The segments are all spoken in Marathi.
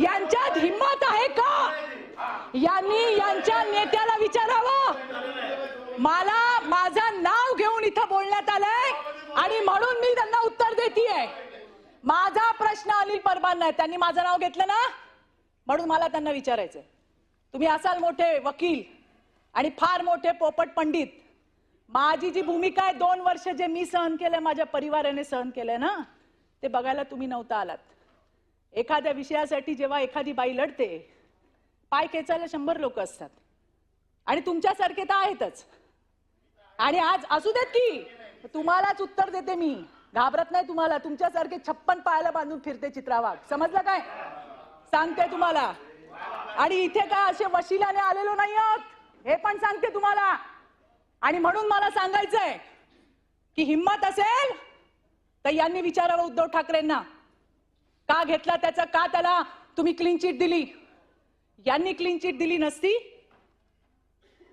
यांच्यात हिम्मत आहे का? यांनी यांच्या नेत्याला विचारावं. मला माझं नाव घेऊन इथं बोलण्यात आलंय आणि म्हणून मी त्यांना उत्तर देतेय. माझा प्रश्न अनिल परबान नाही, त्यांनी माझं नाव घेतलं ना, म्हणून मला त्यांना विचारायचंय. तुम्ही असाल मोठे वकील आणि फार मोठे पोपट पंडित. माझी जी भूमिका आहे 2 वर्ष जे मी सहन केलंय, माझ्या परिवाराने सहन केलंय ना, ते बघायला तुम्ही नव्हता आलात. एखाद्या विषयासाठी जेव्हा एखादी बाई लढते, पाय खेचायला 100 लोक असतात आणि तुमच्यासारखे तर आहेतच. आणि आज असू देत की तुम्हालाच उत्तर देते मी, घाबरत नाही तुम्हाला. तुमच्यासारखे 56 पायाला बांधून फिरते चित्रा वाघ, समजलं काय? सांगते तुम्हाला. आणि इथे काय असे वशिल्याने आलेलो नाही आहोत, हे पण सांगते तुम्हाला. आणि म्हणून मला सांगायचंय की हिम्मत असेल तर यांनी विचारावं उद्धव ठाकरेंना, का घेतला त्याचा, का त्याला तुम्ही क्लीन चिट दिली. यांनी क्लीन चिट दिली नसती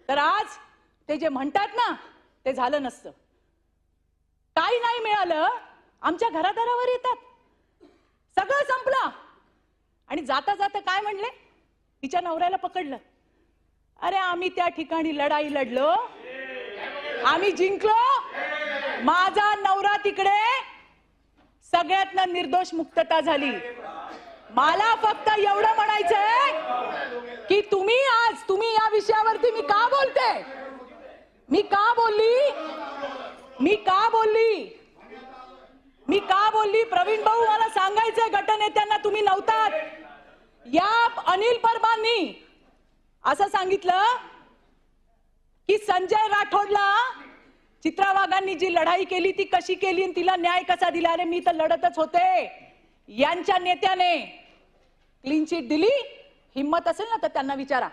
तर आज ते जे म्हणतात ना ते झालं नसतं. काही नाही मिळालं, आमच्या घरादारावर येतात, सगळं संपलं. आणि जाता जाता काय म्हणले, तिच्या नवऱ्याला पकडलं. अरे आम्ही त्या ठिकाणी लढाई लढलो, आम्ही जिंकलो, माझा नवरा तिकडे, सगळ्यातनं निर्दोष मुक्तता झाली. मला फक्त एवढं म्हणायचंय की तुम्ही या विषयावरती मी का बोलते, मी का बोलली प्रवीण भाऊ, मला सांगायचंय गटनेत्यांना, तुम्ही नव्हतात. या अनिल परबांनी असं सांगितलं की संजय राठोडला चित्रा वाघांनी जी लढाई केली ती कशी केली आणि तिला न्याय कसा दिला. अरे मी तर लढतच होते. यांच्या नेत्याने क्लीन चिट दिली. हिम्मत असेल ना तर त्यांना विचारा.